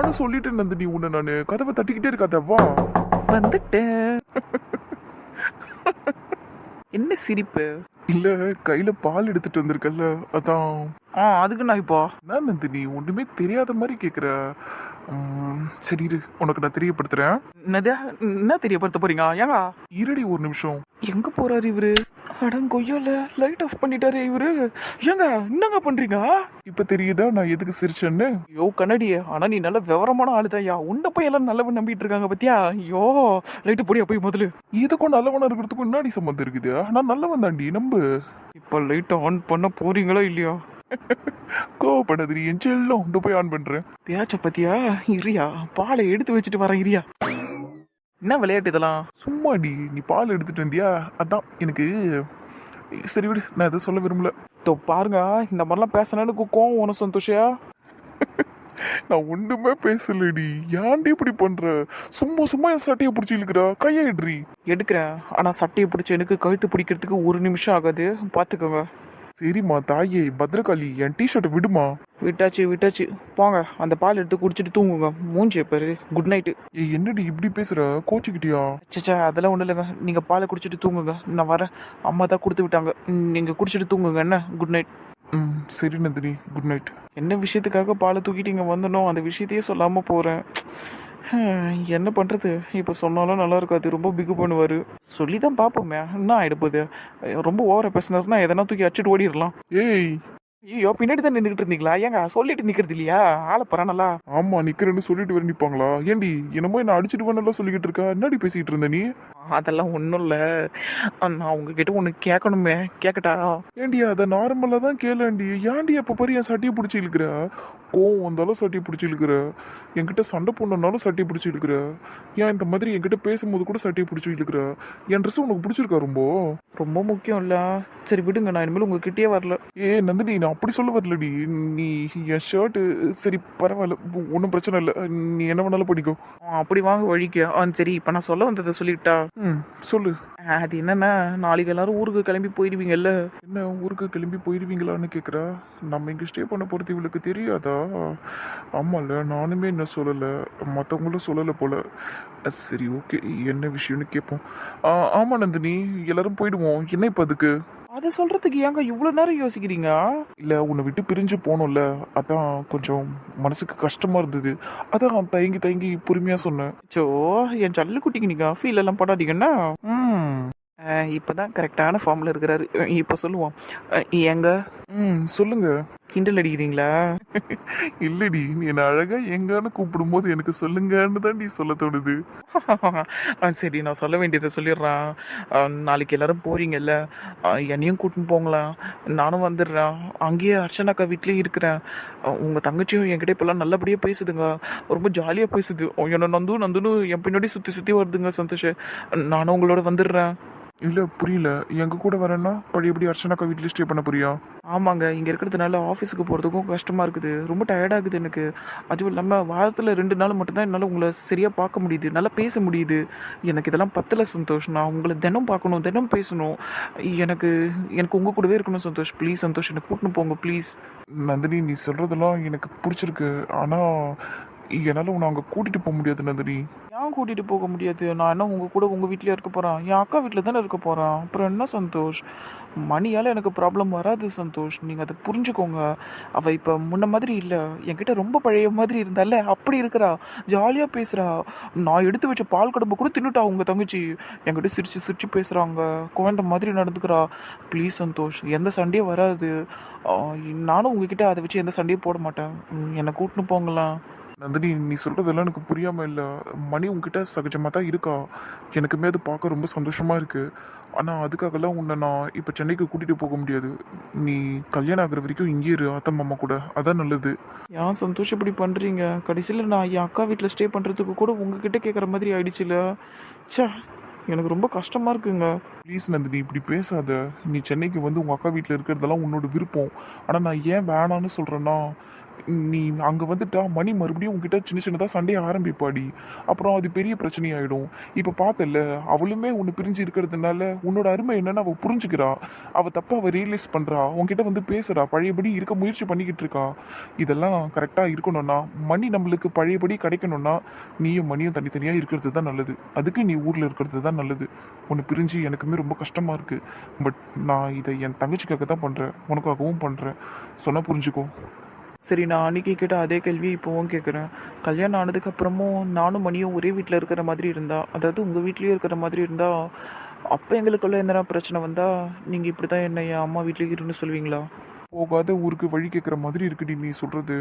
அதான் சொல்லிட்டேன் நந்தினி உன்னை நானு கதவை தட்டிக்கிட்டே இருக்காத வா. வந்துட்டேன். என்ன சிரிப்பு? இல்ல கையில பால் எடுத்துட்டு வந்திருக்கல்ல அதான். அதுக்கு நான் இப்போ நான் நந்தினி ஒண்ணுமே தெரியாத மாதிரி கேக்குற. சரி இரு உனக்கு நான் தெரியப்படுத்துறேன். என்னது? என்ன தெரியப்படுத்த போறீங்க? ஏங்க இருடி ஒரு நிமிஷம். எங்க போறாரு இவரு? அடங்கொய்யால லைட் ஆஃப் பண்ணிட்டாரு இவரு. ஏங்க என்னங்க பண்றீங்க? இப்ப தெரியுதா நான் எதுக்கு சிரிச்சேன்னு? ஐயோ கண்ணாடியே, ஆனா நீ நல்ல விவரமான ஆளுதான்யா. உன்னை போய் எல்லாம் நல்லவன் நம்பிட்டு இருக்காங்க பத்தியா? ஐயோ லைட்டு போடியா போய் முதல்ல. இதுக்கும் நல்லவனா இருக்கிறதுக்கும் முன்னாடி சம்மந்தம் இருக்குது. நான் நல்லவன் தாண்டி நம்பு. இப்ப லைட் ஆன் பண்ண போறீங்களா இல்லையா? கோவப்படாதீ என் செல்லம். இந்த போய் ஆன் பண்றேன். பேச்ச பத்தியா? இரியா பாலை எடுத்து வச்சுட்டு வரேன் இரியா. என்ன விளையாட்டு இதெல்லாம்? சும்மாடி நீ பால் எடுத்துட்டு வந்தியா அதான் எனக்கு. சரி விடு நான் எதுவும் சொல்ல விரும்பல. பாருங்க இந்த மாதிரிலாம் பேசினாலும் கோவம் உனக்கு சந்தோஷியா? நான் ஒண்ணுமே பேசலடி. ஏன்டி இப்படி பண்ற? சும்மா சும்மா என் சட்டையை பிடிச்சி இழுக்கிறா. கையாயிடுறி. எடுக்கிறேன். ஆனா சட்டையை பிடிச்ச எனக்கு கழுத்து பிடிக்கிறதுக்கு 1 நிமிஷம் ஆகாது, பாத்துக்கோங்க. சரிம்மா தாயே பத்ரகாளி என் டிஷர்ட்டை விடுமா. விட்டாச்சு போங்க. அந்த பால் எடுத்து குடிச்சிட்டு தூங்குங்க. மூஞ்சி பாரு. Good night. ஏய் என்னடி இப்படி பேசுற? கோச்சிக்கிட்டியா? சச்சா அதெல்லாம் ஒன்றும் இல்லைங்க. நீங்கள் பாலை குடிச்சிட்டு தூங்குங்க, நான் வரேன். அம்மா தான் கொடுத்து விட்டாங்க. நீங்கள் குடிச்சிட்டு தூங்குங்க. என்ன? Good night. சரி நந்தினி குட் நைட். என்ன விஷயத்துக்காக பாலை தூக்கிட்டு இங்கே வந்தனோ அந்த விஷயத்தையே சொல்லாமல் போகிறேன். என்ன பண்ணுறது? இப்போ சொன்னாலும் நல்லா இருக்காது, ரொம்ப பிகு பண்ணுவார். சொல்லி தான் பார்ப்போமே என்ன ஆகிடுப்போது. ரொம்ப ஓவராக பேசினாருன்னா எதனா தூக்கி அடிச்சுட்டு ஓடிடலாம். ஏய் ஐயோ பின்னாடி தான் நின்றுட்டு இருந்தீங்களா? ஏங்க சொல்லிட்டு நிற்கிறது இல்லையா? ஆளை பரானலா? ஆமா நிக்கிறேன்னு சொல்லிட்டு வர நிப்பாங்களா? ஏண்டி என்னமோ என்ன அடிச்சுட்டு வேணாலும் சொல்லிக்கிட்டு இருக்கா. என்னடி பேசிக்கிட்டு இருந்த நீ? அதெல்லாம் ஒன்றும் இல்லை. நான் உங்ககிட்ட ஒன்று கேட்கணுமே, கேட்கட்டா? ஏண்டி அதை நார்மலா தான் கேளண்டி. ஏன்டி அப்ப பாரு என் சட்டையை பிடிச்சி இழுக்கிற? கோவம் வந்தாலும் சட்டையை பிடிச்சி இழுக்கிற. என்கிட்ட சண்டை போடணுன்னாலும் சட்டையை பிடிச்சி இழுக்கிற. ஏன் இந்த மாதிரி என்கிட்ட பேசும்போது கூட சட்டையை பிடிச்சி இழுக்கிற? என் ட்ரெஸ் உனக்கு பிடிச்சிருக்கா ரொம்ப? ரொம்ப முக்கியம் இல்லை. சரி விடுங்க, நான் இனிமேல் உங்ககிட்டயே வரல. நந்தினி நான் அப்படி சொல்ல வரலடி. நீ என் ஷர்ட்டு சரி பரவாயில்ல, ஒன்றும் பிரச்சனை இல்லை. நீ என்ன வேணாலும் பண்ணிக்கோ. அப்படி வாங்க வழிக்கு. சரி இப்போ நான் சொல்ல வந்ததை சொல்லிட்டா? சொல்லு. அது என்னன்னா, நாளைக்கு எல்லாரும் ஊருக்கு கிளம்பி போயிடுவீங்கல்ல. என்ன ஊருக்கு கிளம்பி போயிடுவீங்களான்னு கேட்குறா? நம்ம இங்கே ஸ்டே பண்ண போகிறது இவளுக்கு தெரியாதா? ஆமாம்ல நானுமே என்ன சொல்லலை, மற்றவங்களும் சொல்லலை போல. சரி ஓகே என்ன விஷயம்னு கேட்போம். ஆமாம் நந்தினி எல்லாரும் போயிடுவோம். என்ன இப்போ அதுக்கு? அதை சொல்றதுக்கு ஏங்க இவ்வளோ நேரம் யோசிக்கிறீங்க? இல்லை உன்னை விட்டு பிரிஞ்சு போனோம்ல, அதான் கொஞ்சம் மனசுக்கு கஷ்டமாக இருந்தது. அதான் தயங்கி தயங்கி பொறுமையாக சொன்னேன். சோ என் சல்லுக்குட்டிக்கு நீங்கள் ஃபீல் எல்லாம் பண்ணாதீங்கன்னா. இப்போதான் கரெக்டான ஃபார்மில் இருக்கிறாரு. இப்போ சொல்லுவோம். எங்க சொல்லுங்க. கிண்டல் அடிக்கிறீங்களா? இல்லடி நீ என்ன அழகா எங்கன்னு கூப்பிடும்போது எனக்கு சொல்லுங்கன்னு தான் நீ சொல்ல தோணுது. சரி நான் சொல்ல வேண்டியதை சொல்லிடுறேன். நாளைக்கு எல்லாரும் போறீங்கல்ல, என்னையும் கூட்டின்னு போங்களேன். நானும் வந்துடுறேன். அங்கேயே அர்ச்சனாக்கா வீட்லேயே இருக்கிறேன். உங்கள் தங்கச்சியும் என்கிட்ட இப்போல்லாம் நல்லபடியாக பேசுதுங்க, ரொம்ப ஜாலியாக பேசுது. என்ன நந்துன்னு என் பின்னாடி சுற்றி சுற்றி வருதுங்க சந்தோஷ். நானும் உங்களோட வந்துடுறேன். இல்லை புரியல. எங்க கூட வரேன்னா பழையபடி அர்ச்சனாக்கா வீட்டில் ஸ்டே பண்ண போறியா? ஆமாங்க, இங்கே இருக்கிறதுனால ஆஃபீஸுக்கு போகிறதுக்கும் கஷ்டமாக இருக்குது, ரொம்ப டயர்டாகுது எனக்கு. அதுவும் இல்லாமல் வாரத்தில் 2 நாள் மட்டும்தான் என்னால் உங்களை சரியாக பார்க்க முடியுது, நல்லா பேச முடியுது. எனக்கு இதெல்லாம் பத்தலை சந்தோஷ். நான் உங்களை தினம் பார்க்கணும், தினம் பேசணும். எனக்கு எனக்கு உங்கள் கூடவே இருக்கணும் சந்தோஷ். ப்ளீஸ் சந்தோஷ் என்னை கூட்டின்னு போங்க ப்ளீஸ். நந்தினி நீ சொல்கிறதெல்லாம் எனக்கு பிடிச்சிருக்கு. ஆனால் என்னால் உன்னை அங்கே கூட்டிகிட்டு போக முடியாது நந்தினி. ஏன் கூட்டிகிட்டு போக முடியாது? நான் என்ன உங்கள் கூட உங்கள் வீட்டிலே இருக்க போகிறேன்? என் அக்கா வீட்டில் தானே இருக்க போகிறேன். அப்புறம் என்ன சந்தோஷ்? மணியால் எனக்கு ப்ராப்ளம் வராது சந்தோஷ், நீங்கள் அதை புரிஞ்சுக்கோங்க. அவள் இப்போ முன்ன மாதிரி இல்லை, என்கிட்ட ரொம்ப பழைய மாதிரி இருந்தால அப்படி இருக்கிறா, ஜாலியாக பேசுகிறா. நான் எடுத்து வச்ச பால் கடம்பு கூட தின்னுட்டா உங்கள் தங்கச்சி. என்கிட்ட சிரித்து சிரித்து பேசுகிறாங்க, குழந்தை மாதிரி நடந்துக்கிறா. ப்ளீஸ் சந்தோஷ் எந்த சண்டையும் வராது. நானும் உங்ககிட்ட அதை வச்சு எந்த சண்டையும் போட மாட்டேன். என்னை கூட்டின்னு போங்களேன். நந்தினி நீ சொல்கிறதெல்லாம் எனக்கு புரியாமல் இல்லை. மணி உங்ககிட்ட சகஜமாக தான் இருக்கா, எனக்குமே அது பார்க்க ரொம்ப சந்தோஷமாக இருக்குது. ஆனால் அதுக்காகலாம் உன்னை நான் இப்போ சென்னைக்கு கூட்டிகிட்டு போக முடியாது. நீ கல்யாணம் ஆகிற வரைக்கும் இங்கே இரு அத்தை மாமா கூட, அதான் நல்லது. ஏன் சந்தோஷம் இப்படி பண்ணுறீங்க? கடைசியில் நான் என் அக்கா வீட்டில் ஸ்டே பண்ணுறதுக்கு கூட உங்ககிட்ட கேட்குற மாதிரி ஆயிடுச்சுல. சே எனக்கு ரொம்ப கஷ்டமாக இருக்குங்க. ப்ளீஸ் நந்தினி இப்படி பேசாத. நீ சென்னைக்கு வந்து உங்கள் அக்கா வீட்டில் இருக்கிறதெல்லாம் உன்னோட விருப்பம். ஆனால் நான் ஏன் வேணான்னு சொல்கிறேன்னா, நீ அங்கே வந்துட்டா மணி மறுபடியும் உங்ககிட்ட சின்ன சின்னதாக சண்டையை ஆரம்பிப்பாடி. அப்புறம் அது பெரிய பிரச்சனையாயிடும். இப்போ பார்த்தல்ல, அவளுமே உன்னை பிரிஞ்சு இருக்கிறதுனால உன்னோட அருமை என்னன்னு அவள் புரிஞ்சுக்கிறா. அவள் தப்ப அவள் ரியலைஸ் பண்ணுறா, உன்கிட்ட வந்து பேசுகிறா, பழையபடி இருக்க முயற்சி பண்ணிக்கிட்டு இருக்கா. இதெல்லாம் கரெக்டாக இருக்கணும்னா, மணி நம்மளுக்கு பழையபடி கிடைக்கணும்னா நீயும் மணியும் தனித்தனியாக இருக்கிறது தான் நல்லது. அதுக்கு நீ ஊரில் இருக்கிறது தான் நல்லது. உன்னை பிரிஞ்சு எனக்குமே ரொம்ப கஷ்டமாக இருக்குது. பட் நான் இதை என் தங்கச்சிக்காக தான் பண்ணுறேன், உனக்காகவும் பண்ணுறேன். சொன்னால் புரிஞ்சுக்கோ. சரி, நான் அன்னைக்கு கேட்ட அதே கேள்வி இப்போவும் கேட்குறேன். கல்யாணம் ஆனதுக்கப்புறமும் நானும் மணியும் ஒரே வீட்டில் இருக்கிற மாதிரி இருந்தா, அதாவது உங்கள் வீட்லேயும் இருக்கிற மாதிரி இருந்தா, அப்போ எங்களுக்குள்ள எதனா பிரச்சனை வந்தால் நீங்கள் இப்படி தான் என்னை என் அம்மா வீட்லேயே இருன்னு சொல்லுவீங்களா? போகாத ஊருக்கு வழி கேட்குற மாதிரி இருக்குடி நீ சொல்கிறது.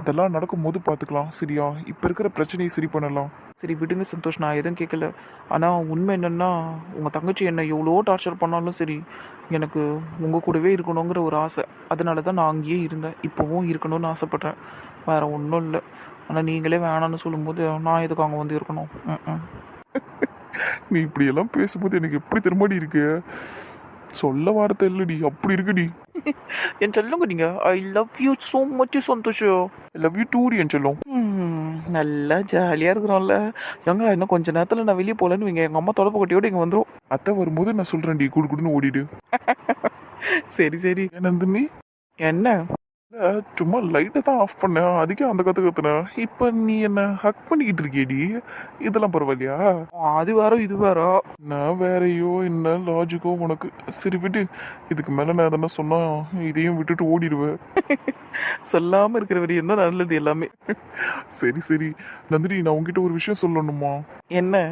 அதெல்லாம் நடக்கும்போது பார்த்துக்கலாம், சரியா? இப்போ இருக்கிற பிரச்சனையை சரி பண்ணலாம். சரி விடுங்க சந்தோஷ், நான் எதுவும் கேட்கல. ஆனால் உண்மை என்னென்னா, உங்கள் தங்கச்சி என்னை எவ்வளோ டார்ச்சர் பண்ணாலும் சரி, எனக்கு உங்கள் கூடவே இருக்கணுங்கிற ஒரு ஆசை. அதனால தான் நான் அங்கேயே இருந்தேன், இப்போவும் இருக்கணும்னு ஆசைப்பட்றேன். வேறு ஒன்றும் இல்லை. ஆனால் நீங்களே வேணான்னு சொல்லும்போது நான் எதுக்கு அங்கே வந்து இருக்கணும்? ம். நீ இப்படியெல்லாம் பேசும்போது எனக்கு எப்படி திரும்படி இருக்கு? சொல்ல வார்த்தை இல்லடி, அப்படி இருக்குடி. என் செல்லுங்க நீங்கள். I love you so much Santhosh. Love you டூடி என் செல்லம். நல்லா ஜாலியாக இருக்கிறோம்ல. ஏங்க இன்னும் கொஞ்ச நேரத்தில் நான் வெளியே போகலன்னு வைங்க, எங்கள் அம்மா தொடப்பு கொட்டியோடு இங்கே வந்துடும். அத்தை வரும்போது நான் சொல்கிறேன்டி, குடு குடுன்னு ஓடிடு. சரி சரி. நந்தினி, என்ன? சும்மா லைட்டை தான் ஆஃப் பண்ணேன், அதுக்கே அந்த கற்றுனேன். இப்போ நீ என்ன ஹக் பண்ணிக்கிட்டு இருக்கியடி, இதெல்லாம் பரவாயில்லையா? அது வேற இது வேற. நான் வேறையோ என்ன லாஜிக்கோ உனக்கு. சரி விட்டு, இதுக்கு மேலே நான் எதனா சொன்னா இதையும் விட்டுட்டு ஓடிடுவேன். சொல்லாமல் இருக்கிற வரையும் தான் நல்லது எல்லாமே. சரி சரி நந்தினி, நான் உங்ககிட்ட ஒரு விஷயம் சொல்லணுமா? என்ன?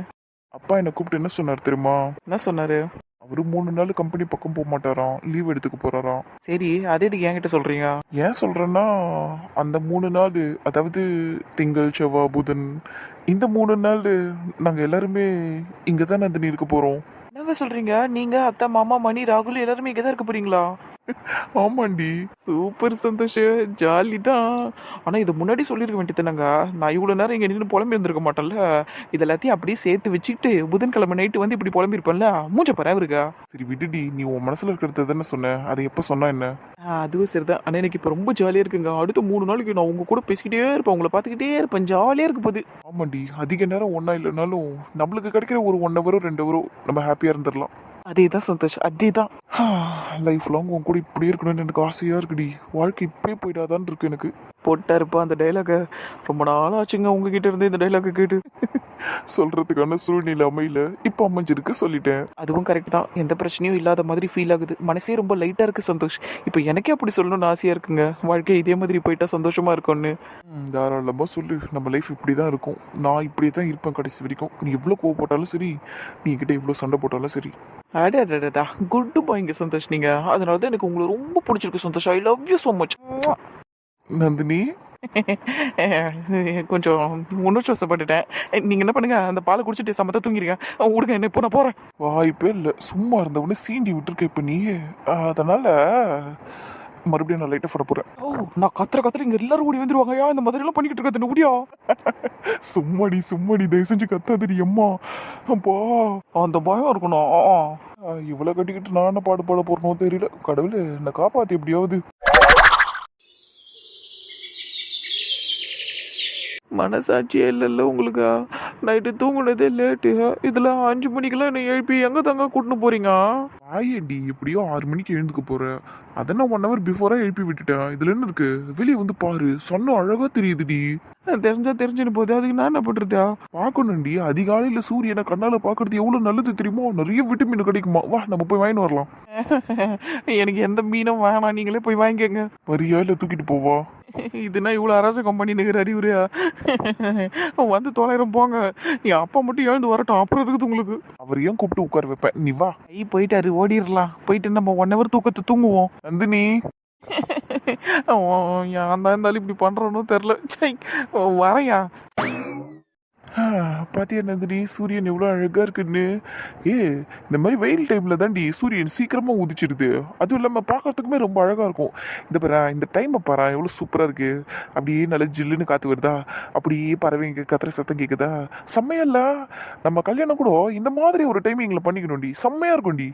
அப்பா என்னை கூப்பிட்டு என்ன சொன்னார் தெரியுமா? என்ன சொன்னாரு? அவரு 3 நாள் கம்பெனி பக்கம் போக மாட்டாராம், லீவ் எடுத்துக்க போறாராம். சரி, அதே என்கிட்ட சொல்றீங்க? ஏன் சொல்றேன்னா, அந்த 3 நாள், அதாவது திங்கள் செவ்வாய் புதன், இந்த 3 நாள் நாங்க எல்லாருமே இங்க தான் நந்தினி இருக்க போறோம். என்னங்க சொல்றீங்க? நீங்க அத்தை மாமா மணி ராகுல் எல்லாருமே இங்கே தான் இருக்க போறீங்களா? ஆமாண்டி. சூப்பர் சந்தோஷ், ஜாலி தான். ஆனால் இது முன்னாடி சொல்லியிருக்க வேண்டியதுனாங்க. நான் இவ்வளோ நேரம் இங்கே நின்று புலம்பி இருந்திருக்க மாட்டேன்ல. இது எல்லாத்தையும் அப்படியே சேர்த்து வச்சுக்கிட்டு புதன்கிழமை நைட்டு வந்து இப்படி புலம்பிருப்பேன்ல. மூஞ்ச பரவாயிருக்கா? சரி விடுடி, நீ உன் மனசுல இருக்கிறது தானே சொன்ன, அதை எப்போ சொன்னா என்ன? அதுவும் சரிதான். ஆனால் எனக்கு இப்போ ரொம்ப ஜாலியாக இருக்குங்க. அடுத்த 3 நாளைக்கு நான் உங்க கூட பேசிக்கிட்டே இருப்பேன், உங்களை பார்த்துக்கிட்டே இருப்பேன், ஜாலியாக இருக்க போகுது. ஆமாண்டி, அதிக நேரம் ஒன்றா இல்லைனாலும் நம்மளுக்கு கிடைக்கிற ஒரு 1 ஹவரோ 2 ஹவரோ நம்ம ஹாப்பியாக இருந்துடலாம். அதே தான் சந்தோஷ், அதே தான். லைஃப் லாங் உன் கூட இப்படியே இருக்கணும்னு எனக்கு ஆசையாக இருக்குடி. வாழ்க்கை இப்படியே போயிடாதான்னு இருக்கு எனக்கு. போட்டா இருப்பா அந்த டைலாக. ரொம்ப நாள் ஆச்சுங்க உங்ககிட்ட இருந்து இந்த டைலாக கேட்டு. சொல்றதுக்கான சூழ்நிலை அமையல, இப்போ அமைஞ்சிருக்கு, சொல்லிட்டேன். அதுவும் கரெக்ட் தான். எந்த பிரச்சனையும் இல்லாத மாதிரி ஃபீல் ஆகுது. மனசே ரொம்ப லைட்டாக இருக்குது சந்தோஷ். இப்போ எனக்கே அப்படி சொல்லணும்னு ஆசையாக இருக்குங்க. வாழ்க்கை இதே மாதிரி போயிட்டா சந்தோஷமா இருக்கும்னு. தாராளமாக சொல்லு. நம்ம லைஃப் இப்படி தான் இருக்கும். நான் இப்படியே தான் இருப்பேன் கடைசி வரைக்கும். நீ எவ்வளோ கோவப்பட்டாலும் சரி, நீ கிட்ட எவ்வளோ சண்டை போட்டாலும் சரி. அடடா, குட் பாய்ங்க சந்தோஷ் நீங்க. அதனால தான் எனக்கு உங்களை ரொம்ப பிடிச்சிருக்கு Santhosh. I love you so much. Nandini, கொஞ்சம் உணர்ச்சி வசப்பட்டுட்டேன். நீங்க என்ன பண்ணுங்க, அந்த பாலை குடிச்சிட்டு சமத்த தூங்கிருங்க. விடுங்க, என்ன இப்போ நான் போறேன். வாய்ப்பே இல்லை, சும்மா இருந்தவொடனே சீண்டி விட்டுருக்க இப்போ நீ. அதனால மறுபடியும் நான் லைட்டை போட போறேன். ஓ, நான் கத்துற இங்க எல்லாரும் ஓடி வந்துருவாங்க. இந்த மாதிரி எல்லாம் பண்ணிக்கிட்டு இருக்க முடியா? சும்மாடி தயவு செஞ்சு கத்தாதடி அம்மா. அப்பா, அந்த பயம் இருக்கணும். இவ்வளவு கட்டிக்கிட்டு நான் என்ன பாட போறனோ தெரியல. கடவுளே, என்னை காப்பாத்து எப்படியாவது. மனசாட்சியே இல்லைல்ல உங்களுக்கு? நைட்டு தூங்குனதே லேட்டு, இதில் 5 மணிக்கெல்லாம் என்னை எழுப்பி எங்கே தாங்க கூட்டின்னு போறீங்க? ஆயண்டி, எப்படியோ 6 மணிக்கு எழுந்துக்க போறேன். அதெல்லாம் 1 ஹவர் பிஃபோரா எழுப்பி விட்டுட்டேன். இதுல என்ன இருக்கு? வெளியே வந்து பாரு, சொன்ன அழகா தெரியுதுடி. தெரிஞ்சா தெரிஞ்சுன்னு போகுது, அதுக்கு நான் என்ன பண்றதா? பார்க்கணும்டி, அதிகாலையில சூரியனை கண்ணால பாக்குறது எவ்வளவு நல்லது தெரியுமோ. நிறைய விட்டமின் கிடைக்குமா. வா, நம்ம போய் வாங்கிட்டு வரலாம். எனக்கு எந்த மீனும் வேணாம், நீங்களே போய் வாங்கிக்கங்க. வரியா இல்ல தூக்கிட்டு போவா? இதுனா இவ்வளோ அராஜகம் பண்ணி நிற்கிற அறிவுரையா? வந்து தொலைறோம் போங்க. என் அப்பா மட்டும் எழுந்து வரட்டும், அப்புறம் இருக்குது உங்களுக்கு. அவர் ஏன் கூப்பிட்டு உட்கார வைப்பேன், நீ வா. போயிட்டாரு, ஓடிடலாம். போயிட்டு நம்ம 1 ஹவர் தூக்கத்தை தூங்குவோம். நந்தினி, ஏன் தான் இருந்தாலும் இப்படி பண்றோன்னு தெரில. வரையா பாத்தியா நந்தினி, சூரியன் எவ்வளவு அழகா இருக்குன்னு. இந்த மாதிரி வெயில் டைம்ல தாண்டி சூரியன் சீக்கிரமா உதிச்சிருது. அதுவும் இல்லாம பாக்கிறதுக்குமே ரொம்ப அழகா இருக்கும். இந்த பாரு, இந்த டைமை பாரு, எவ்வளவு சூப்பரா இருக்கு. அப்படியே நல்லா ஜில்லுன்னு காத்து வருதா, அப்படியே பறவைங்க கத்துற சத்தம் கேக்குதா. செம்மையல்ல. நம்ம கல்யாணம் கூட இந்த மாதிரி ஒரு டைமிங்ல பண்ணிக்கணும்டி, செம்மையா இருக்கும்டி.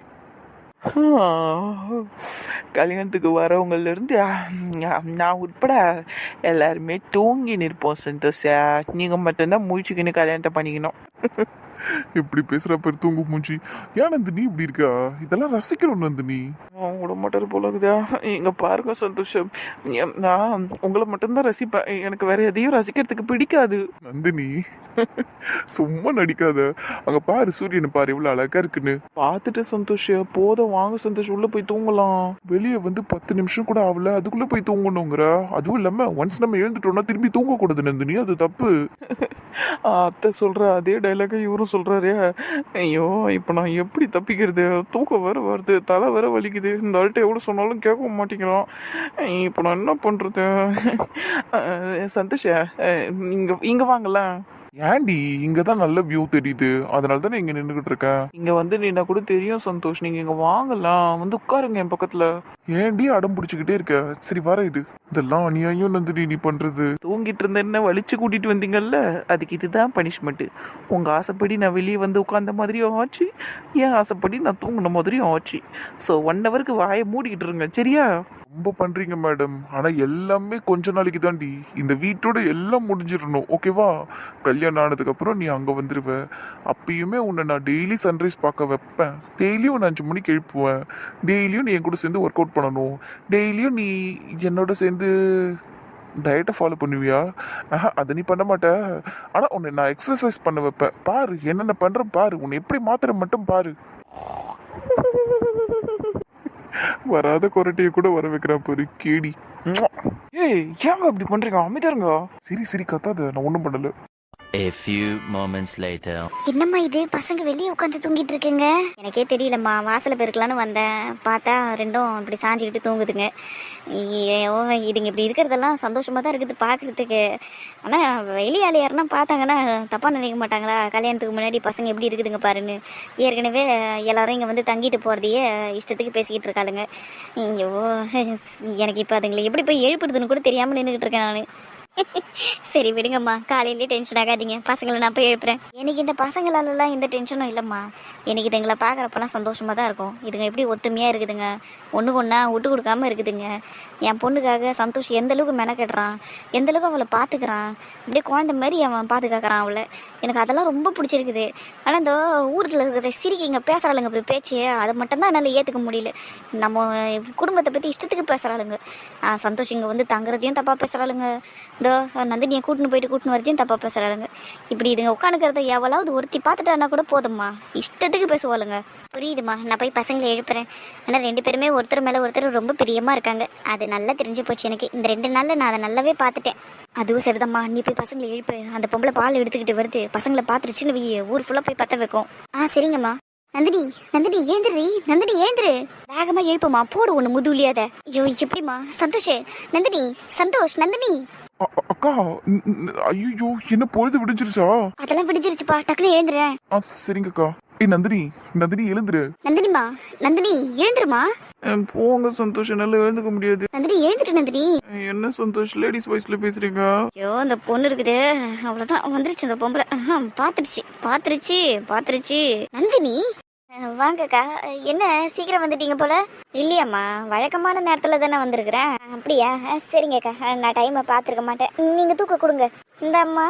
கல்யாணத்துக்கு வரவங்கலேருந்து நான் உட்பட எல்லாருமே தூங்கி நிற்போம் சந்தோஷா. நீங்கள் மட்டும்தான் முழிச்சுக்கின்னு கல்யாணத்தை பண்ணிக்கணும். எப்படி பேசுற பேர் தூங்கு மூஞ்சி. ஏன் நந்தினி இப்படி இருக்கா? இதெல்லாம் ரசிக்கிறோம் நந்தினி. விட மாட்டார் போல இருக்குதா? இங்கே பாருங்க சந்தோஷம், நான் உங்களை மட்டும்தான் ரசிப்பேன். எனக்கு வேற எதையும் ரசிக்கிறதுக்கு பிடிக்காது. நந்தினி சும்மா நடிக்காத. அங்க பாரு, சூரியனை பாரு எவ்வளவு அழகா இருக்குன்னு. பார்த்துட்டு சந்தோஷ், போதும் வாங்க சந்தோஷ், உள்ள போய் தூங்கலாம். வெளியே வந்து 10 நிமிஷம் கூட ஆகல, அதுக்குள்ள போய் தூங்கணுங்கிற. அதுவும் இல்லாம ஒன்ஸ் நம்ம எழுந்துட்டோம்னா திரும்பி தூங்க கூடாது நந்தினி, அது தப்பு. அத்தை சொல்ற அதே டைலாக இவரும் சொல்றாரு. ஐயோ, இப்போ நான் எப்படி தப்பிக்கிறது? தூக்கம் வேற வருது, தலை வேற வலிக்குது. இந்த ஆள்கிட்ட எவ்வளோ சொன்னாலும் கேட்க மாட்டேங்கிறான். இப்போ நான் என்ன பண்றது? சந்தோஷ, இங்க வாங்கல. ஏண்டி, இங்கதான் நல்ல வியூ தெரியுது, அதனால தானே இங்க நின்றுகிட்டு இருக்கேன். இங்க வந்து நின்னா கூட தெரியும் சந்தோஷ். நீங்க இங்க வாங்கலாம், வந்து உட்காருங்க என் பக்கத்துல. ஏண்டி அடம் பிடிச்சிக்கிட்டே இருக்க? சரி வர. இதெல்லாம் அநியாயம் நந்தினி நீ பண்றது. தூங்கிட்டு இருந்த என்ன வலிச்சு கூட்டிட்டு வந்தீங்கல்ல, அதுக்கு இதுதான் பனிஷ்மெண்ட். உங்க ஆசைப்படி நான் வெளியே வந்து உட்கார்ந்த மாதிரியும் ஆச்சு, என் ஆசைப்படி நான் தூங்கின மாதிரியும் ஆச்சு. ஸோ 1 ஹவருக்கு வாயை மூடிக்கிட்டு இருங்க, சரியா? ரொம்ப பண்றீங்க மேடம். ஆனா எல்லாமே கொஞ்ச நாளைக்கு தாண்டி. இந்த வீட்டோட எல்லாம் முடிஞ்சிடணும், ஓகேவா? கல்யாணம் ஆனதுக்கு அப்புறம் நீ அங்க வந்துருவ. அப்பயுமே உன்னை நான் டெய்லி சன்ரைஸ் பார்க்க வைப்பேன். டெய்லியும் உன்னை 5 மணிக்கு எழுப்புவேன். டெய்லியும் நீ என் கூட சேர்ந்து ஒர்க் அவுட் பண்ணணும். டெய்லியும் நீ என்னோட சேர்ந்து டயட்டை ஃபாலோ பண்ணுவியா? அதை நீ பண்ண மாட்ட. ஆனா உன்னை நான் எக்ஸசைஸ் பண்ண வைப்பேன். பாரு என்னென்ன பண்றேன் பாரு. உன்னை எப்படி மாத்திர மட்டும் பாரு. வராத கொரட்டையை கூட வர வைக்கிறான் பாரு, கேடி. ஏய், ஏங்க அப்படி பண்றீங்க? அமைதியாருங்க. சரி சரி கத்தாத, நான் ஒன்றும் பண்ணல. A few moments later. என்னம்மா இது, பசங்க வெளியே உட்காந்து தூங்கிட்டு இருக்குங்க? எனக்கே தெரியலம்மா, வாசல பெருக்கலான்னு வந்தேன், பார்த்தா ரெண்டும் இப்படி சாஞ்சிக்கிட்டு தூங்குதுங்க. ஐயோ, இதுங்க இப்படி இருக்கிறதெல்லாம் சந்தோஷமா தான் இருக்குது பார்க்கறதுக்கு. ஆனால் வெளியால் யாருன்னா பார்த்தாங்கன்னா தப்பாக நினைக்க மாட்டாங்களா? கல்யாணத்துக்கு முன்னாடி பசங்க எப்படி இருக்குதுங்க பாருன்னு. ஏற்கனவே எல்லாரும் இங்கே வந்து தங்கிட்டு போகிறதையே இஷ்டத்துக்கு பேசிக்கிட்டு இருக்காளுங்க. ஐயோ, எனக்கு இப்போ அதுங்களை எப்படி போய் எழுப்புறதுன்னு கூட தெரியாமல் நின்றுக்கிட்டு இருக்கேன் நான். சரி விடுங்கம்மா, காலையிலே டென்ஷன் ஆகாதீங்க. பசங்களை நான் போய் எழுப்புறேன். எனக்கு இந்த பசங்களாலலாம் எந்த டென்ஷனும் இல்லைம்மா. எனக்கு இதுங்களை பார்க்குறப்பெல்லாம் சந்தோஷமாக தான் இருக்கும். இதுங்க எப்படி ஒத்துமையாக இருக்குதுங்க, ஒன்றுக்கு ஒன்றா விட்டு கொடுக்காமல் இருக்குதுங்க. என் பொண்ணுக்காக சந்தோஷ் எந்தளவுக்கு மெனக்கெடுறான், எந்தளவுக்கு அவளை பார்த்துக்கிறான். அப்படியே குழந்தை மாதிரி அவன் பாதுகாக்கிறான் அவளை. எனக்கு அதெல்லாம் ரொம்ப பிடிச்சிருக்குது. ஆனால் இந்த ஊரில் இருக்கிற சிரிக்கிங்க பேசுகிறாளுங்க இப்படி பேச்சு, அதை மட்டும்தான் என்னால் ஏற்றுக்க முடியல. நம்ம குடும்பத்தை பற்றி இஷ்டத்துக்கு பேசுகிறாளுங்க. சந்தோஷ் இங்கே வந்து தங்குறதையும் தப்பாக பேசுகிறாளுங்க. இந்த நந்தினியை கூட்டின்னு வரதையும் தப்பாக பேசுகிறாளுங்க. இப்படி இதுங்க உட்காந்துக்கிறத எவ்வளவு ஒருத்தி பார்த்துட்டானா கூட போதும்மா, இஷ்டத்துக்கு பேசுவாளுங்க. புரியுதுமா, நான் போய் பசங்களை எழுப்புறேன். ஆனால் 2 பேருமே ஒருத்தர் மேலே ஒருத்தர் ரொம்ப பிரியமாக இருக்காங்க. அது நல்லா தெரிஞ்சு போச்சு எனக்கு. இந்த 2 நாளில் நான் அதை நல்லாவே பார்த்துட்டேன். அதுவும் சரிதாம்மா, நீ போய் பசங்களை எழுப்பு. அந்த பொம்பளை பால் எடுத்துக்கிட்டு வருது, பசங்களை பார்த்துருச்சுன்னு ஊர் ஃபுல்லாக போய் பற்ற வைக்கும். சரிங்கம்மா. நந்தினி, நந்தினி எழுந்துரு, நந்தினி எழுந்துரு. வேகமாக எழுப்புமா, போடு ஒன்று முதுலியாத. ஐயோ எப்படிம்மா? சந்தோஷ், நந்தினி, சந்தோஷ், நந்தினி. அக்கா, ஐயோ என்ன பொழுது விடிஞ்சிருச்சா? அதெல்லாம் விடிஞ்சிருச்சுப்பா, டக்குனு எழுந்துறேன். சரிங்கக்கா. நந்தினி, நந்தினி எழுந்துரு. நந்தினிமா, நந்தினி எழுந்துருமா. போங்க சந்தோஷ், என்னால எழுந்துக்க முடியாது. நந்தினி எழுந்துட்டு. நந்தினி என்ன சந்தோஷ், லேடிஸ் வாய்ஸ்ல பேசுறீங்க? ஐயோ, அந்த பொண்ணு இருக்குது, அவ்வளவுதான் வந்துருச்சு அந்த பொம்பளை. பாத்துருச்சு. நந்தினி வாங்கக்கா. என்ன சீக்கிரம் வந்துட்டீங்க போல? இல்லையாம்மா, வழக்கமான நேரத்துல தானே வந்திருக்கிறேன். அப்படியா? சரிங்கக்கா, நான் டைமை பார்த்துருக்க மாட்டேன். நீங்க தூக்க கொடுங்க. இந்த அம்மா.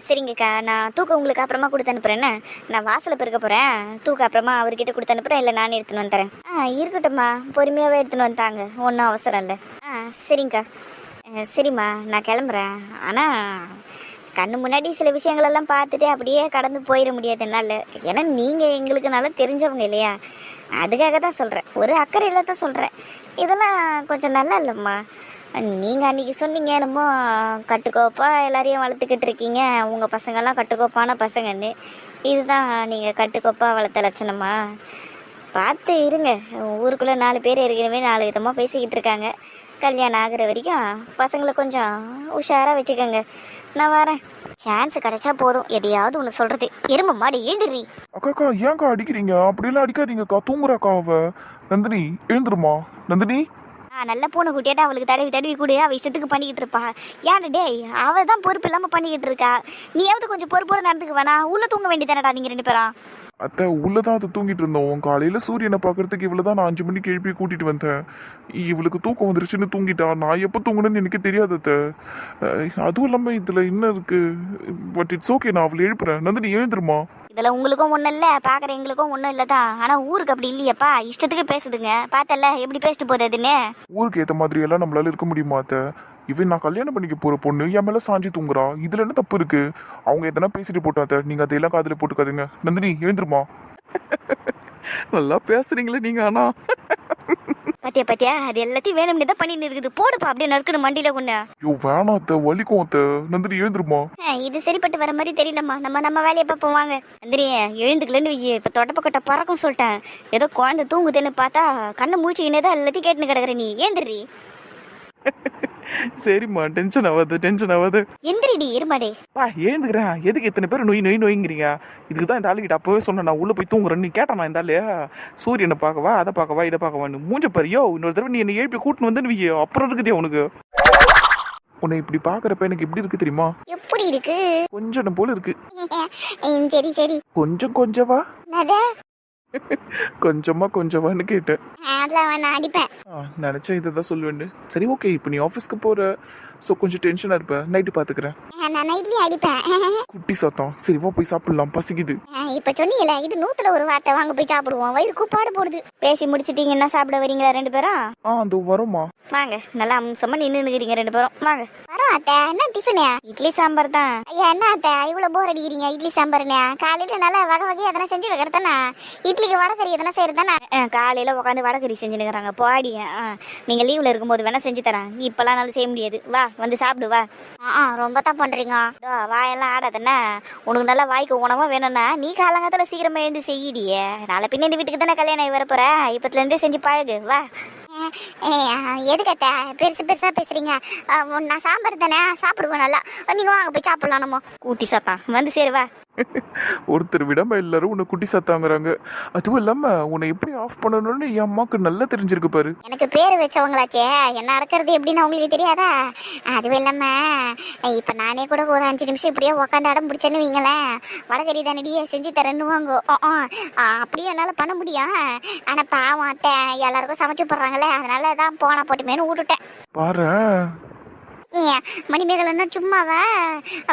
சரிங்கக்கா, நான் தூக்க உங்களுக்கு அப்புறமா கொடுத்து அனுப்புறேன். நான் வாசலை பெருக்க போறேன். தூக்க அப்புறமா அவர்கிட்ட கொடுத்து அனுப்புறேன், இல்லை நானே எடுத்துன்னு வந்துறேன். இருக்கட்டும்மா, பொறுமையாவே எடுத்துன்னு வந்தாங்க, ஒன்றும் அவசரம் இல்லை. சரிங்கக்கா. சரிம்மா, நான் கிளம்புறேன். ஆனால் கண்ணு முன்னாடி சில விஷயங்களெல்லாம் பார்த்துட்டு அப்படியே கடந்து போயிட முடியாது என்னால். ஏன்னா நீங்கள் எங்களுக்கு நல்லா தெரிஞ்சவங்க இல்லையா? அதுக்காக தான் சொல்கிறேன், ஒரு அக்கறையில் தான் சொல்கிறேன். இதெல்லாம் கொஞ்சம் நல்லா இல்லைம்மா. நீங்கள் அன்றைக்கி சொன்னீங்க என்னமோ கட்டுக்கோப்பாக எல்லாரையும் வளர்த்துக்கிட்டு இருக்கீங்க, உங்கள் பசங்கள்லாம் கட்டுக்கோப்பான பசங்கன்னு. இதுதான் நீங்கள் கட்டுக்கோப்பாக வளர்த்த லட்சணமா? பார்த்து இருங்க. ஊருக்குள்ளே 4 பேர் ஏற்கனவே 4 விதமாக பேசிக்கிட்டு இருக்காங்க. கல்யாணம் ஆகிற வரைக்கும் பசங்களை கொஞ்சம் உஷாராக வச்சுக்கோங்க. நான் வரேன். சான்ஸ் கிடைச்சா போதும் எதையாவது ஒன்று சொல்கிறது. எருமை மாடி எழுந்துடுறி. அக்கா, ஏன்க்கா அடிக்கிறீங்க? அப்படியெல்லாம் அடிக்காதீங்கக்கா, தூங்குறாக்கா அவ. நந்தினி எழுந்துருமா. நந்தினி நல்ல பூனை குட்டியாட்டா அவளுக்கு தடவி கூட அவள் இஷ்டத்துக்கு பண்ணிக்கிட்டு இருப்பா. ஏன் டேய், அவள் தான் பொறுப்பு இல்லாமல் பண்ணிக்கிட்டு இருக்கா. நீயாவது கொஞ்சம் பொறுப்போடு நடந்துக்கு வேணா? உள்ளே தூங்க வேண்டியதானடா நீங்கள் 2 பேரும்? அத்தை உள்ளதான் அதை தூங்கிட்டு இருந்தோம். காலையில சூரியனை பார்க்கறதுக்கு இவ்வளவுதான் நான் 5 மணிக்கு எழுப்பி கூட்டிட்டு வந்தேன். இவளுக்கு தூக்கம் வந்துருச்சுன்னு தூங்கிட்டா. நான் எப்போ தூங்குனேன்னு எனக்கு தெரியாது அத்தை. அதுவும் இல்லாம இதுல என்ன இருக்கு? பட் இட்ஸ் ஓகே, நான் அவளை எழுப்புறேன். நந்தினி எழுந்துருமா. இதில் உங்களுக்கும் ஒன்றும் இல்லை, பார்க்குற எங்களுக்கும் ஒன்றும் இல்லை தான். ஆனால் ஊருக்கு அப்படி இல்லையப்பா, இஷ்டத்துக்கு பேசுதுங்க. பார்த்தல எப்படி பேசிட்டு போகுது அதுன்னு. ஊருக்கு ஏற்ற மாதிரி எல்லாம் நம்மளால இருக்க முடியுமா அத்தை? இவன் நான் கல்யாணம் பண்ணிக்க போற பொண்ணு என் மேல சாஞ்சி தூங்குறா. இதுல என்ன தப்பு இருக்கு? அவங்க எதனா பேசிட்டு போட்டோம் அத்தை. நீங்க அதையெல்லாம் காதுல போட்டுக்காதீங்க. நந்தினி எழுந்துருமா. நல்லா பேசுறீங்களே நீங்க. ஆனா பாத்தியா பாத்தியா, அது எல்லாத்தையும் வேணும்னு தான் பண்ணிட்டு இருக்குது. போடுப்பா அப்படியே நறுக்கணும் மண்டியில கொண்டு. ஐயோ வேணாம் அத்தை, வலிக்கும் அத்தை. நந்தினி எழுந்துருமா. இது சரிப்பட்டு வர மாதிரி தெரியலம்மா. நம்ம வேலையை பார்ப்போம் வாங்க. நந்தினி எழுந்துக்கலன்னு இப்போ தொடப்பக்கட்ட பறக்கும் சொல்லிட்டேன். ஏதோ குழந்தை தூங்குதுன்னு பார்த்தா கண்ணை மூச்சிக்கினே தான் எல்லாத்தையும் கேட்டுன்னு கிடக்குற. நீ ஏந்திரி. சரிம்மா, டென்ஷன் ஆகாது. எந்திரிடி இருமாடே. பா எழுந்துக்கிறேன். எதுக்கு இத்தனை பேர் நொய்ங்கிறீங்க? இதுக்கு தான் இந்த ஆளுகிட்ட அப்பவே சொன்னேன், நான் உள்ள போய் தூங்குறேன்னு. நீ கேட்டானா இந்த ஆளு? சூரியனை பார்க்கவா, அதை பார்க்கவா, இதை பார்க்கவான்னு மூஞ்ச பாரியா. இன்னொரு தடவை நீ என்னை எழுப்பி கூட்டின்னு வந்து அப்புறம் இருக்குதே உனக்கு. உன்னை இப்படி பாக்குறப்ப எனக்கு எப்படி இருக்கு தெரியுமா? எப்படி இருக்கு? கொஞ்சம் போல இருக்கு. சரி சரி. கொஞ்சவா? கொஞ்சவான்னு கேட்டேன். அதெல்லாம் நான் அடிப்பேன். நினைச்சேன் இதை தான் சொல்லுவேன்னு. சரி ஓகே, இப்போ நீ ஆஃபீஸ்க்கு போற, ஸோ கொஞ்சம் டென்ஷனா இருப்ப. நைட்டு பாத்துக்கிறேன். நான் நைட்லயே அடிப்பேன். குட்டி சத்தம். சரி வா போய் சாப்பிடலாம், பசிக்குது. இப்ப சொன்னீங்கல்ல, இது 100ல ஒரு வார்த்தை. வாங்க போய் சாப்பிடுவோம். வயிறு கூப்பாடு போடுது. பேசி முடிச்சிட்டீங்கன்னா சாப்பிட வரீங்களா 2 பேரும்? அதோ வரோமா. வாங்க, நல்லா அம்சமா நின்னுக்கிறீங்க 2 பேரும். வாங்க. வரோம் அத்தை. என்ன டிஃபனு? இட்லி சாம்பார் தான். ஐயா என்ன அத்தை இவ்வளவு போர் அடிக்கிறீங்க? இட்லி சாம்பார்னு காலையில நல்லா வகை எதனா செஞ்சு வைக்கிறதானே? இட்லிக்கு வடகறி எதனா செய்யறதானே? காலையில உட்காந்து வடகறி செஞ்சுனுக்குறாங்க. போடி. நீங்க லீவ்ல இருக்கும்போது வேணா செஞ்சு தரேன். இப்பெல்லாம் நல்லா செய்ய முடியாது. வா வந்து சாப்பிடு வா. ரொம்ப தான் பண்றீங்க. வாயெல்லாம் ஆடாதண்ணா. உனக்கு நல்லா வாய்க்கு உணவா வேணும்னா நீ காலங்காலத்துல சீக்கிரமா எழுந்து செய்யிடியே. நாளை பின்ன இந்த வீட்டுக்கு தானே கல்யாணம் ஆகி வரப்போற. இப்பத்துல இருந்தே செஞ்சு பழகு வா. எதுக்கத்த பெருசா பேசுறீங்க? நான் சாம்பார் தானே சாப்பிடுவேன் நல்லா. நீங்க வாங்க போய் சாப்பிடலாம். நம்ம கூட்டி சாத்தான் வந்து சரி வா. ஒருத்தர் விடாம எல்லாரும் உன்னை குட்டி சத்தாங்கிறாங்க. அதுவும் இல்லாம உன்னை எப்படி ஆஃப் பண்ணணும்னு என் அம்மாக்கு நல்லா தெரிஞ்சிருக்கு பாரு. எனக்கு பேர் வச்சவங்களாச்சே, என்ன நடக்கிறது எப்படின்னு உங்களுக்கு தெரியாதா? அதுவும் இல்லாம இப்ப நானே கூட ஒரு 5 நிமிஷம் இப்படியே உட்காந்து அடம் பிடிச்சேன்னு வைங்களேன், வடகறி தானடியே செஞ்சு தரேன்னு வாங்க. அப்படியே என்னால பண்ண முடியும். ஆனா பாவம் அத்தை எல்லாருக்கும் சமைச்சு போடுறாங்களே, அதனால தான் போனா போட்டுமேனு விட்டுட்டேன். பாரு மணிமேகலைன்னா சும்மாவா?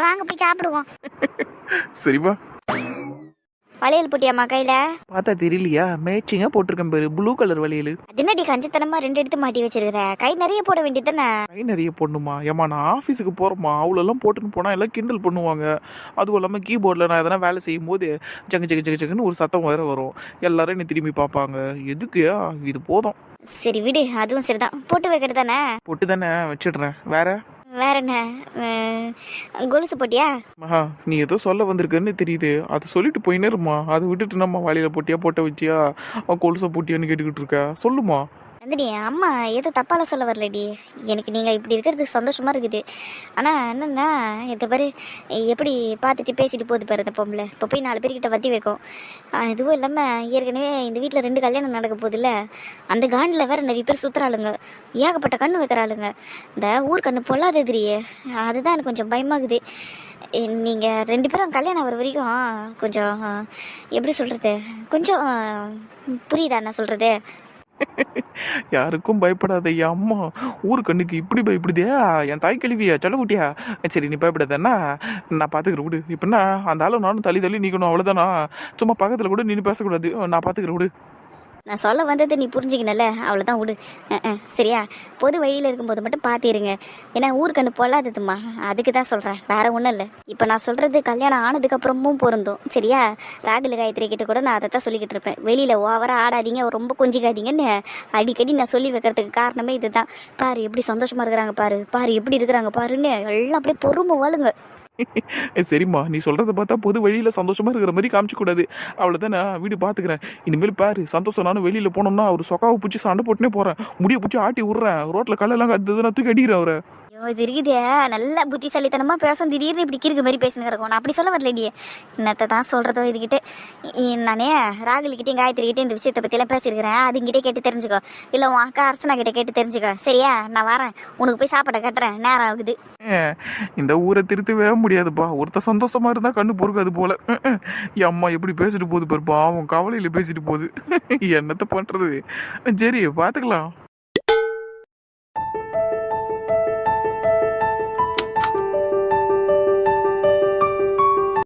வாங்க போய் சாப்பிடுவோம். சரி வா. வளையல் போட்டியாம்மா கையில? பார்த்தா தெரியலையா? மேட்சிங்கா போட்டிருக்கேன் பாரு, ப்ளூ கலர் வளையல். அது என்னடி கஞ்சத்தனமா 2 எடுத்து மாட்டி வச்சிருக்கிற? கை நிறைய போட வேண்டியதுதானே? கை நிறைய போடணுமா? ஏமா நான் ஆஃபீஸுக்கு போகிறோமா, அவ்வளோலாம் போட்டுன்னு போனால் எல்லாம் கிண்டல் பண்ணுவாங்க. அதுவும் இல்லாமல் கீபோர்டில் நான் எதனா வேலை செய்யும் போது ஜங்குன்னு ஒரு சத்தம் வேறு வரும். எல்லாரும் என்னை திரும்பி பார்ப்பாங்க. எதுக்கு? இது போதும். சரி விடு, அதுவும் சரிதான். போட்டு வைக்கிறது தானே? போட்டு தானே வச்சிடுறேன். வேற என்ன? கொலுசு போட்டியா? மகா நீ ஏதோ சொல்ல வந்திருக்குன்னு தெரியுது, அதை சொல்லிட்டு போயினே இருமா. அதை விட்டுட்டு நம்ம வழியில போட்டியா, போட்ட வச்சியா, கொலுசை போட்டியான்னு கேட்டுக்கிட்டு இருக்க. சொல்லுமா. நந்தினி அம்மா ஏதோ தப்பால சொல்ல வரலடி. எனக்கு நீங்கள் இப்படி இருக்கிறது சந்தோஷமாக இருக்குது. ஆனால் என்னென்னா இருக்க பாரு எப்படி பார்த்துட்டு பேசிட்டு போகுது பாரு அந்த பொம்பளை. இப்போ போய் 4 பேர்கிட்ட வத்தி வைக்கும். இதுவும் இல்லாமல் ஏற்கனவே இந்த வீட்டில் 2 கல்யாணம் நடக்க போகுதுல்ல, அந்த காண்டில் வேறு நிறைய பேர் சுற்றுறாளுங்க. ஏகப்பட்ட கண்ணு வைக்கிறாளுங்க. இந்த ஊர் கண்ணு பொல்லாததுரியே, அதுதான் எனக்கு கொஞ்சம் பயமாகுது. நீங்கள் 2 பேரும் கல்யாணம் ஆகிற வரைக்கும் கொஞ்சம் எப்படி சொல்கிறது, கொஞ்சம் புரியுதா நான் சொல்கிறது? யாருக்கும் பயப்படாத. என் அம்மா ஊர் கண்ணுக்கு இப்படி பயப்படுதே. என் தாய் கழுவியா சொல்ல குட்டியா? சரி நீ பயப்படாதன்னா நான் பார்த்துக்கிறேன் விடு. இப்படின்னா அந்த ஆளும் நானும் தள்ளி நிற்கணும், அவ்வளோதானா? சும்மா பக்கத்தில் கூட நின்று பேசக்கூடாது. நான் பார்த்துக்கிறேன் விடு. நான் சொல்ல வந்தது நீ புரிஞ்சுக்கணும்ல, அவ்வளோதான் விடு. சரியா? பொது வழியில் இருக்கும்போது மட்டும் பார்த்திருங்க. ஏன்னா ஊருக்கண்ணு பொல்லாததுமா, அதுக்கு தான் சொல்கிறேன், வேறு ஒன்றும் இல்லை. இப்போ நான் சொல்கிறது கல்யாணம் ஆனதுக்கப்புறமும் பொருந்தும். சரியா? ராகுல காயத்ரி கிட்ட கூட நான் அதை தான் சொல்லிக்கிட்டு இருப்பேன். வெளியில் ஓவராக ஆடாதீங்க, ரொம்ப கொஞ்சிக்காதீங்கன்னு அடிக்கடி நான் சொல்லி வைக்கிறதுக்கு காரணமே இது தான். பாரு எப்படி சந்தோஷமாக இருக்கிறாங்க, பாரு எப்படி இருக்கிறாங்க பாருன்னு எல்லாம் அப்படியே பொறுமை வாழுங்க. சரிம்மா, நீ சொல்கிறத பார்த்தா பொது வழியில் சந்தோஷமாக இருக்கிற மாதிரி காமிச்சிக்கூடாது. அவ்வளோதான், நான் வீடு பார்த்துக்கிறேன். இனிமேல் பாரு சந்தோஷம் நானும் வெளியில் போனோம்னா அவர் சொக்காவை பிடிச்சி சண்டை போட்டுனே போகிறேன். முடியை பிடிச்சி ஆட்டி விட்றேன். ரோட்டில் கல்லெல்லாம் கத்துதுன்னா தூக்கி அடிக்கிறேன் அவரை. ஐயோ, இது இருக்குதே நல்ல புத்திசாலித்தனமா பேசும், திடீர்னு இப்படி கிறுக்கு மாதிரி பேசின்னு கிடக்கும். நான் அப்படி சொல்ல வரலடி. என்னத்தை தான் சொல்றதோ இதுகிட்ட. நானே ராகுல்கிட்டையும் காயத்ரிகிட்டையும் இந்த விஷயத்தை பற்றியெல்லாம் பேசியிருக்கிறேன். அதுங்கிட்டே கேட்டு தெரிஞ்சுக்கோ, இல்லை உன் அக்கா அர்ச்சனா கிட்ட கேட்டு தெரிஞ்சுக்கோ. சரியா? நான் வரேன், உனக்கு போய் சாப்பாடை கட்டுறேன், நேரம் ஆகுது. இந்த ஊரை திருத்தவே முடியாதுப்பா. ஒருத்த சந்தோஷமா இருந்தா கண்ணு பொறுக்காது போல. என் அம்மா எப்படி பேசிட்டு போகுது பாருப்பா, அவன் கவலையில பேசிட்டு போகுது. என்னத்த பண்றது? சரி, பார்த்துக்கலாம்.